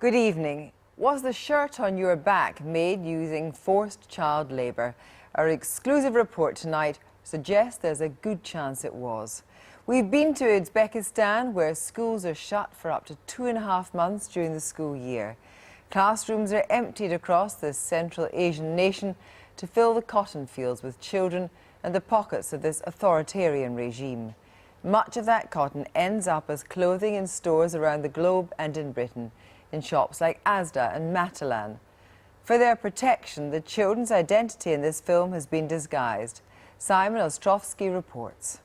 Good evening. Was the shirt on your back made using forced child labour? Our exclusive report tonight suggests there's a good chance it was. We've been to Uzbekistan, where schools are shut for up to 2.5 months during the school year. Classrooms are emptied across this Central Asian nation to fill the cotton fields with children and the pockets of this authoritarian regime. Much of that cotton ends up as clothing in stores around the globe and in Britain, in shops like Asda and Matalan. For their protection, the children's identity in this film has been disguised. Simon Ostrovsky reports.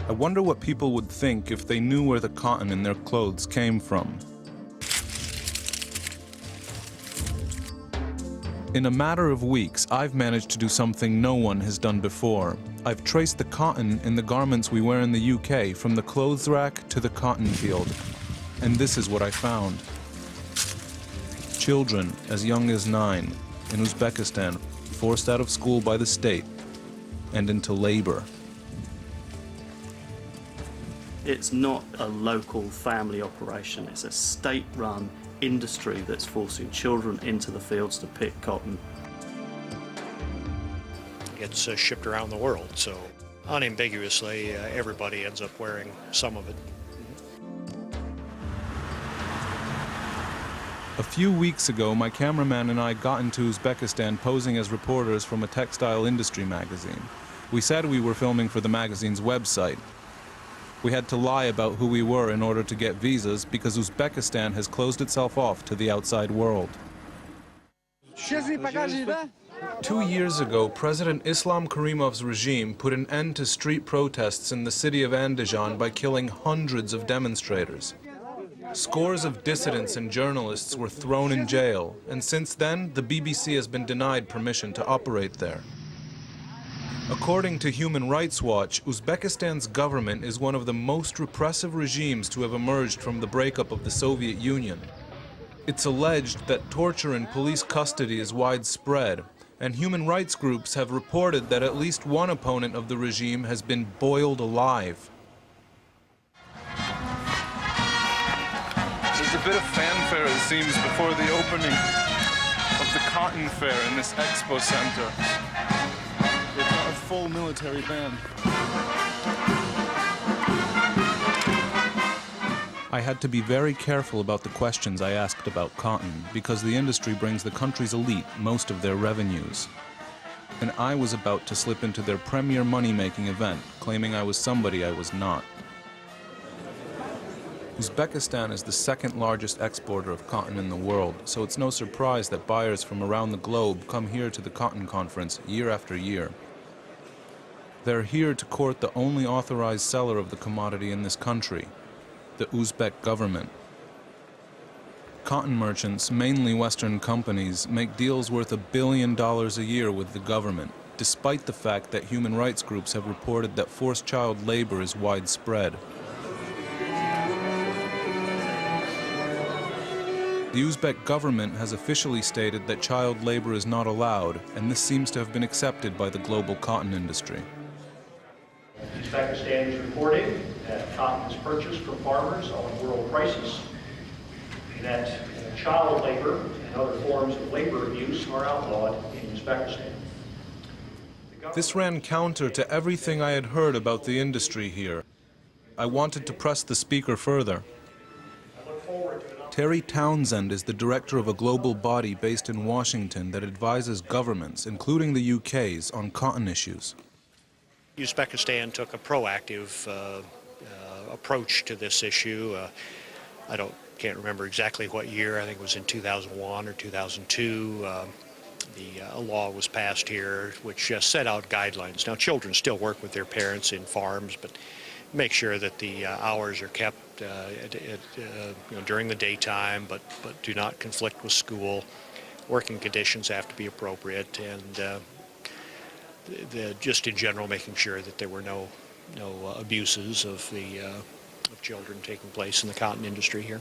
I wonder what people would think if they knew where the cotton in their clothes came from. In a matter of weeks, I've managed to do something no one has done before. I've traced the cotton in the garments we wear in the UK from the clothes rack to the cotton field. And this is what I found. Children as young as 9 in Uzbekistan forced out of school by the state and into labor. It's not a local family operation, it's a state-run industry that's forcing children into the fields to pick cotton. It's shipped around the world, so unambiguously everybody ends up wearing some of it. A few weeks ago, my cameraman and I got into Uzbekistan posing as reporters from a textile industry magazine. We said we were filming for the magazine's website. We had to lie about who we were in order to get visas because Uzbekistan has closed itself off to the outside world. 2 years ago, President Islam Karimov's regime put an end to street protests in the city of Andijan by killing hundreds of demonstrators. Scores of dissidents and journalists were thrown in jail, and since then, the BBC has been denied permission to operate there. According to Human Rights Watch, Uzbekistan's government is one of the most repressive regimes to have emerged from the breakup of the Soviet Union. It's alleged that torture in police custody is widespread, and human rights groups have reported that at least one opponent of the regime has been boiled alive. There's a bit of fanfare, it seems, before the opening of the cotton fair in this expo center. They've got a full military band. I had to be very careful about the questions I asked about cotton because the industry brings the country's elite most of their revenues. And I was about to slip into their premier money-making event, claiming I was somebody I was not. Uzbekistan is the second largest exporter of cotton in the world, so it's no surprise that buyers from around the globe come here to the Cotton Conference year after year. They're here to court the only authorized seller of the commodity in this country, the Uzbek government. Cotton merchants, mainly Western companies, make deals worth $1 billion a year with the government, despite the fact that human rights groups have reported that forced child labor is widespread. The Uzbek government has officially stated that child labor is not allowed, and this seems to have been accepted by the global cotton industry. Uzbekistan is reporting that cotton is purchased from farmers on world prices, and that child labor and other forms of labor abuse are outlawed in Uzbekistan. This ran counter to everything I had heard about the industry here. I wanted to press the speaker further. Terry Townsend is the director of a global body based in Washington that advises governments, including the UK's, on cotton issues. Uzbekistan took a proactive approach to this issue. Can't remember exactly what year. I think it was in 2001 or 2002. A law was passed here which set out guidelines. Now, children still work with their parents in farms, but make sure that the hours are kept during the daytime, but do not conflict with school. Working conditions have to be appropriate, and just in general making sure that there were no abuses of children taking place in the cotton industry here.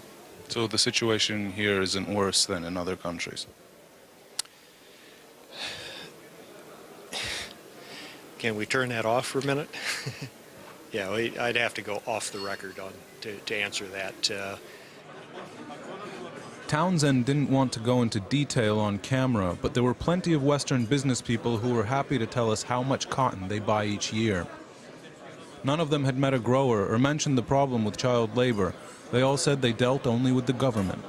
So the situation here isn't worse than in other countries? Can we turn that off for a minute? Yeah, I'd have to go off the record to answer that. Townsend didn't want to go into detail on camera, but there were plenty of Western business people who were happy to tell us how much cotton they buy each year. None of them had met a grower or mentioned the problem with child labor. They all said they dealt only with the government.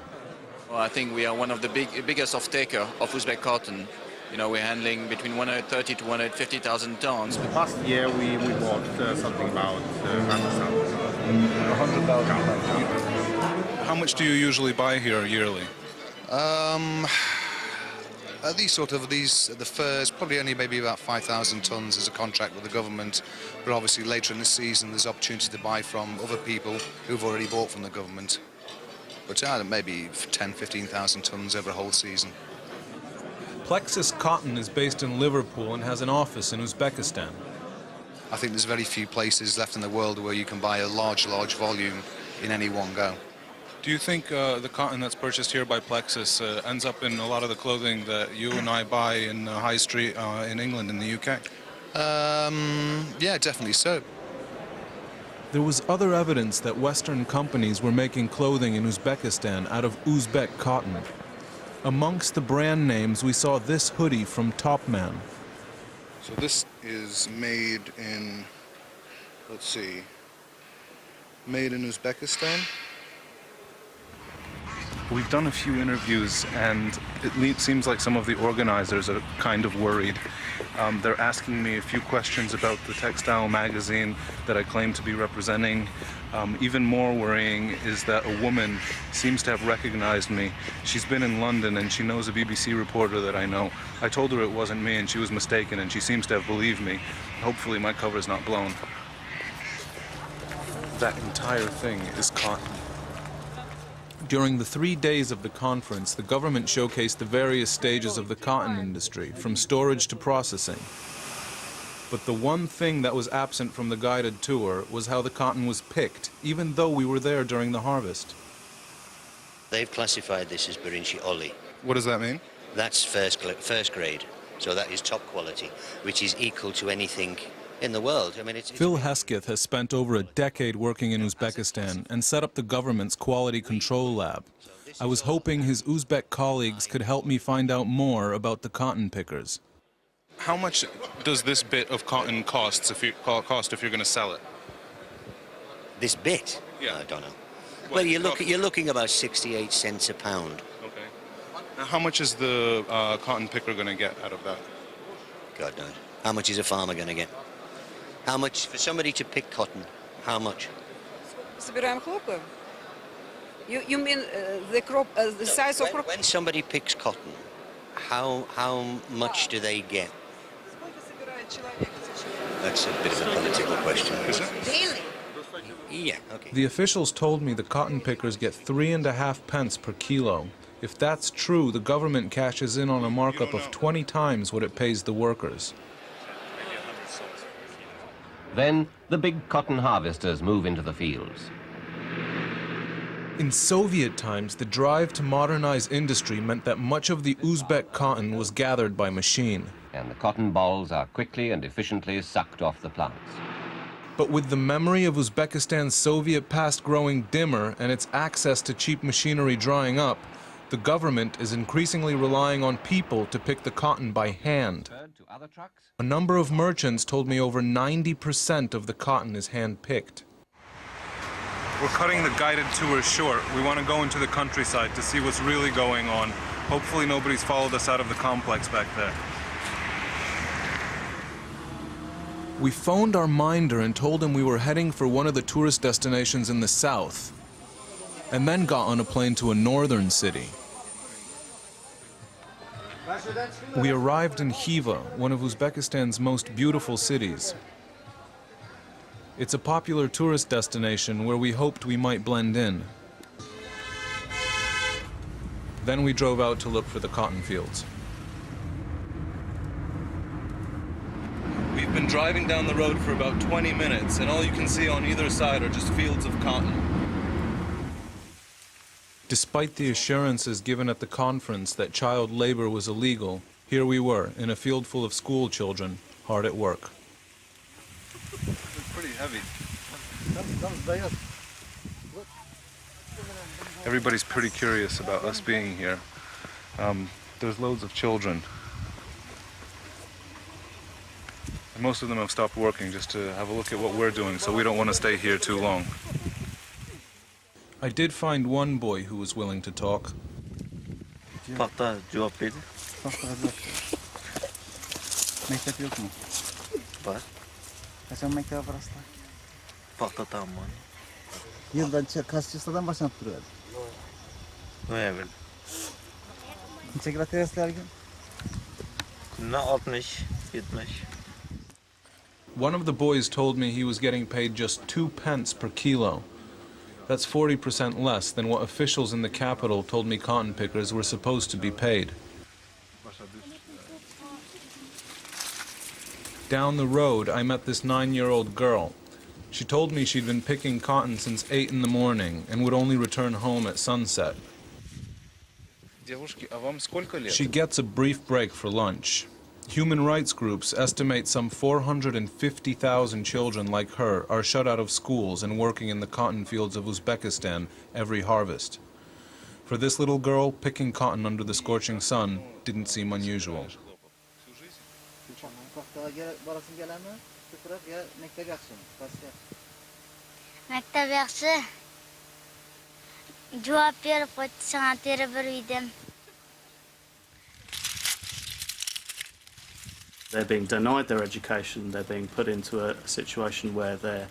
Well, I think we are one of the biggest off-taker of Uzbek cotton. You know, we're handling between 130 to 150,000 tons. Last year we bought something about 100,000 tons. How much do you usually buy here yearly? The furs, probably only maybe about 5,000 tons as a contract with the government. But obviously later in the season there's opportunity to buy from other people who've already bought from the government. But maybe 10, 15,000 tons over a whole season. Plexus Cotton is based in Liverpool and has an office in Uzbekistan. I think there's very few places left in the world where you can buy a large volume in any one go. Do you think the cotton that's purchased here by Plexus ends up in a lot of the clothing that you and I buy in High Street in England, in the UK? Yeah, definitely so. There was other evidence that Western companies were making clothing in Uzbekistan out of Uzbek cotton. Amongst the brand names, we saw this hoodie from Topman. So this is made in, made in Uzbekistan. We've done a few interviews, and it seems like some of the organizers are kind of worried. They're asking me a few questions about the textile magazine that I claim to be representing. Even more worrying is that a woman seems to have recognized me. She's been in London and she knows a BBC reporter that I know. I told her it wasn't me and she was mistaken, and she seems to have believed me. Hopefully my cover's not blown. That entire thing is cotton. During the 3 days of the conference, the government showcased the various stages of the cotton industry, from storage to processing. But the one thing that was absent from the guided tour was how the cotton was picked, even though we were there during the harvest. They've classified this as Birinci Oli. What does that mean? That's first grade, so that is top quality, which is equal to anything in the world. I mean, Phil Hesketh has spent over a decade working in Uzbekistan and set up the government's quality control lab. I was hoping his Uzbek colleagues could help me find out more about the cotton pickers. How much does this bit of cotton cost if you're going to sell it? This bit? Yeah. I don't know. Well, you're looking about 68 cents a pound. Okay. Now, how much is the cotton picker going to get out of that? God knows. How much is a farmer going to get? How much for somebody to pick cotton? How much? Собираем хлопок. You mean the crop, the size of crop? When somebody picks cotton, how much do they get? That's a bit of a political question. Is it? Daily. Yeah, okay. The officials told me the cotton pickers get 3.5 pence per kilo. If that's true, the government cashes in on a markup of 20 times what it pays the workers. Then the big cotton harvesters move into the fields. In Soviet times, the drive to modernize industry meant that much of the Uzbek cotton was gathered by machine. And the cotton balls are quickly and efficiently sucked off the plants. But with the memory of Uzbekistan's Soviet past growing dimmer and its access to cheap machinery drying up, the government is increasingly relying on people to pick the cotton by hand. A number of merchants told me over 90% of the cotton is hand-picked. We're cutting the guided tour short. We want to go into the countryside to see what's really going on. Hopefully nobody's followed us out of the complex back there. We phoned our minder and told him we were heading for one of the tourist destinations in the south, and then got on a plane to a northern city. We arrived in Khiva, one of Uzbekistan's most beautiful cities. It's a popular tourist destination where we hoped we might blend in. Then we drove out to look for the cotton fields. We've been driving down the road for about 20 minutes, and all you can see on either side are just fields of cotton. Despite the assurances given at the conference that child labor was illegal, here we were in a field full of school children, hard at work. It's pretty heavy. Everybody's pretty curious about us being here. There's loads of children. And most of them have stopped working just to have a look at what we're doing, so we don't want to stay here too long. I did find one boy who was willing to talk. Mektep yok mu? Var. Kaçan mektebe parasılar? Patlatan var. Yıldan kaç yıldan başlayıp duruyor? Evet. Neçə gratisler gün? Günde 60, 70. One of the boys told me he was getting paid just 2 pence per kilo. That's 40% less than what officials in the capital told me cotton pickers were supposed to be paid. Down the road, I met this 9-year-old girl. She told me she'd been picking cotton since 8 in the morning and would only return home at sunset. She gets a brief break for lunch. Human rights groups estimate some 450,000 children like her are shut out of schools and working in the cotton fields of Uzbekistan every harvest. For this little girl, picking cotton under the scorching sun didn't seem unusual. Mektep yaxşı. Cevap verip sana terib biriydim. They're being denied their education, they're being put into a situation where they're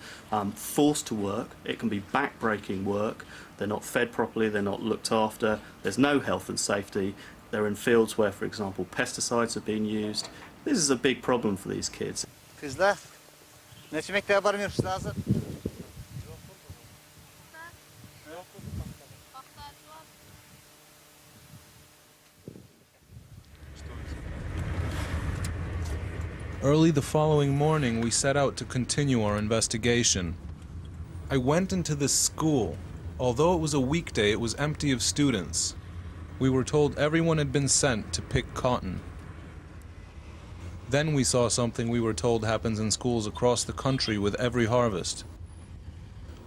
forced to work. It can be back-breaking work. They're not fed properly, they're not looked after, there's no health and safety. They're in fields where, for example, pesticides are being used. This is a big problem for these kids. Kızlar, neçə mektebe barmıyorsunuz hazır? Early the following morning, we set out to continue our investigation. I went into this school. Although it was a weekday, it was empty of students. We were told everyone had been sent to pick cotton. Then we saw something we were told happens in schools across the country with every harvest.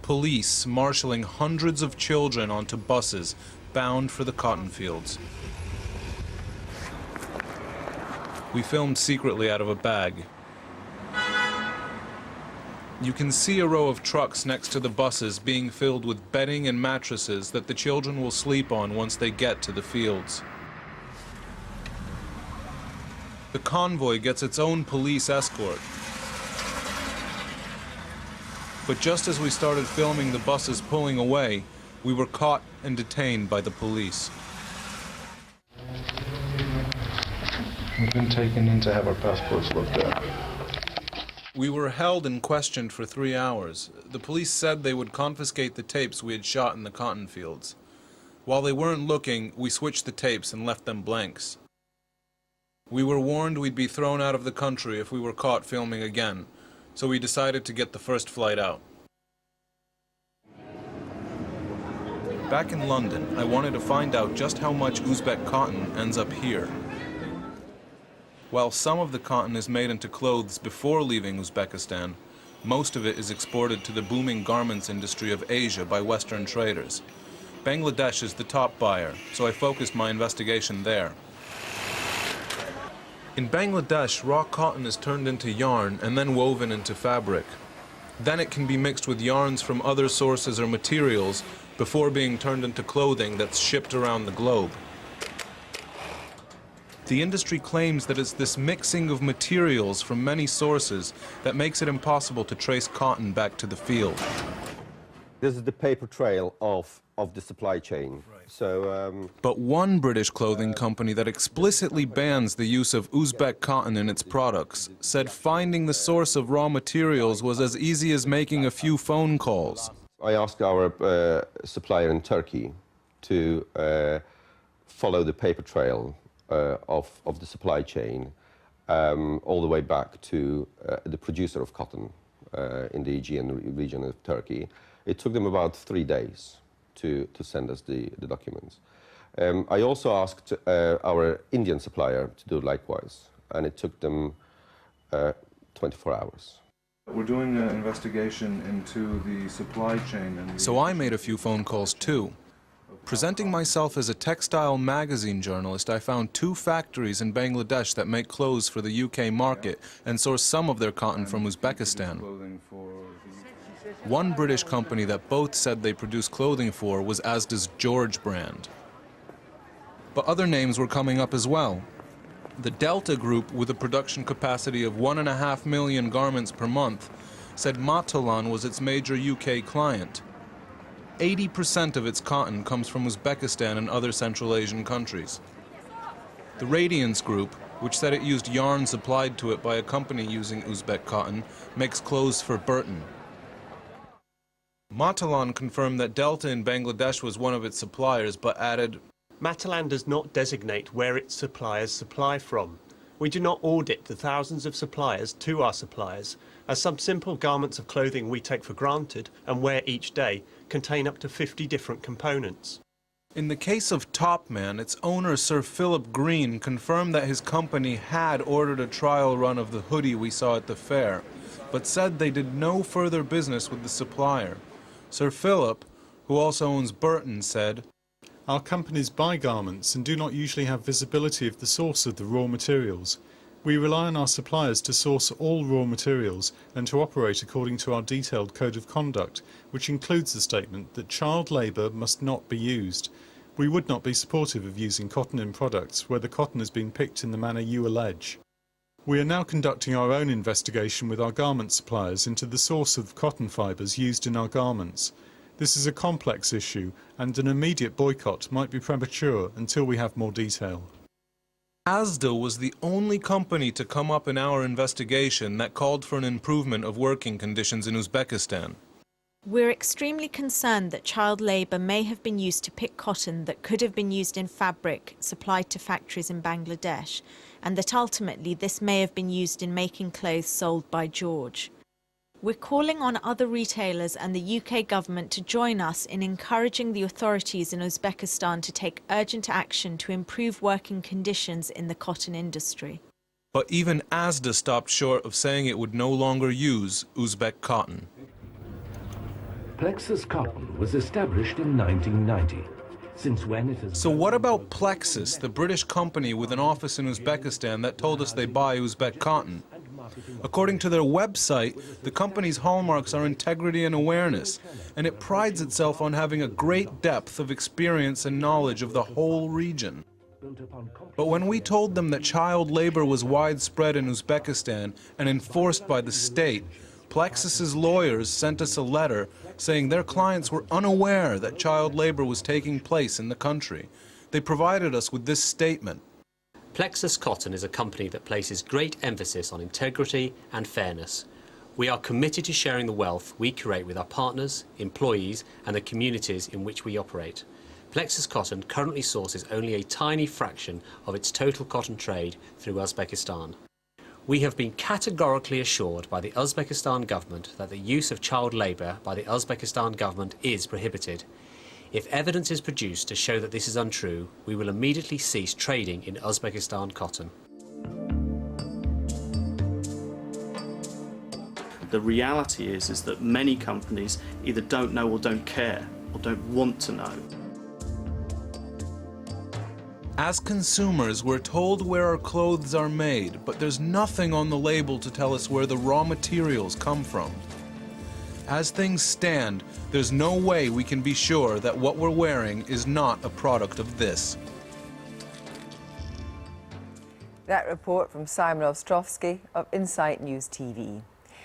Police marshalling hundreds of children onto buses bound for the cotton fields. We filmed secretly out of a bag. You can see a row of trucks next to the buses being filled with bedding and mattresses that the children will sleep on once they get to the fields. The convoy gets its own police escort. But just as we started filming the buses pulling away, we were caught and detained by the police. We've been taken in to have our passports looked at. We were held and questioned for 3 hours. The police said they would confiscate the tapes we had shot in the cotton fields. While they weren't looking, we switched the tapes and left them blanks. We were warned we'd be thrown out of the country if we were caught filming again, so we decided to get the first flight out. Back in London, I wanted to find out just how much Uzbek cotton ends up here. While some of the cotton is made into clothes before leaving Uzbekistan, most of it is exported to the booming garments industry of Asia by Western traders. Bangladesh is the top buyer, so I focused my investigation there. In Bangladesh, raw cotton is turned into yarn and then woven into fabric. Then it can be mixed with yarns from other sources or materials before being turned into clothing that's shipped around the globe. The industry claims that it's this mixing of materials from many sources that makes it impossible to trace cotton back to the field. This is the paper trail of the supply chain. So, But one British clothing company that explicitly bans the use of Uzbek cotton in its products said finding the source of raw materials was as easy as making a few phone calls. I asked our supplier in Turkey to follow the paper trail of the supply chain all the way back to the producer of cotton in the Aegean region of Turkey. It took them about 3 days to send us the documents. I also asked our Indian supplier to do likewise, and it took them 24 hours. We're doing an investigation into the supply chain. So I made a few phone calls too. Presenting myself as a textile magazine journalist, I found 2 factories in Bangladesh that make clothes for the UK market and source some of their cotton from Uzbekistan. One British company that both said they produce clothing for was Asda's George brand. But other names were coming up as well. The Delta Group, with a production capacity of 1.5 million garments per month, said Matalan was its major UK client. 80% of its cotton comes from Uzbekistan and other Central Asian countries. The Radiance Group, which said it used yarn supplied to it by a company using Uzbek cotton, makes clothes for Burton. Matalan confirmed that Delta in Bangladesh was one of its suppliers, but added, Matalan does not designate where its suppliers supply from. We do not audit the thousands of suppliers to our suppliers, as some simple garments of clothing we take for granted and wear each day contain up to 50 different components. In the case of Topman, its owner Sir Philip Green confirmed that his company had ordered a trial run of the hoodie we saw at the fair, but said they did no further business with the supplier. Sir Philip, who also owns Burton, said, Our companies buy garments and do not usually have visibility of the source of the raw materials. We rely on our suppliers to source all raw materials and to operate according to our detailed code of conduct, which includes the statement that child labour must not be used. We would not be supportive of using cotton in products where the cotton has been picked in the manner you allege. We are now conducting our own investigation with our garment suppliers into the source of cotton fibres used in our garments. This is a complex issue, and an immediate boycott might be premature until we have more detail. Asda was the only company to come up in our investigation that called for an improvement of working conditions in Uzbekistan. We're extremely concerned that child labour may have been used to pick cotton that could have been used in fabric supplied to factories in Bangladesh, and that ultimately this may have been used in making clothes sold by George. We're calling on other retailers and the UK government to join us in encouraging the authorities in Uzbekistan to take urgent action to improve working conditions in the cotton industry. But even Asda stopped short of saying it would no longer use Uzbek cotton. Plexus Cotton was established in 1990. Since when it has... So what about Plexus, the British company with an office in Uzbekistan that told us they buy Uzbek cotton? According to their website, the company's hallmarks are integrity and awareness, and it prides itself on having a great depth of experience and knowledge of the whole region. But when we told them that child labor was widespread in Uzbekistan and enforced by the state, Plexus's lawyers sent us a letter saying their clients were unaware that child labor was taking place in the country. They provided us with this statement. Plexus Cotton is a company that places great emphasis on integrity and fairness. We are committed to sharing the wealth we create with our partners, employees, and the communities in which we operate. Plexus Cotton currently sources only a tiny fraction of its total cotton trade through Uzbekistan. We have been categorically assured by the Uzbekistan government that the use of child labour by the Uzbekistan government is prohibited. If evidence is produced to show that this is untrue, we will immediately cease trading in Uzbekistan cotton. The reality is that many companies either don't know or don't care or don't want to know. As consumers, we're told where our clothes are made, but there's nothing on the label to tell us where the raw materials come from. As things stand, there's no way we can be sure that what we're wearing is not a product of this. That report from Simon Ostrovsky of Insight News TV.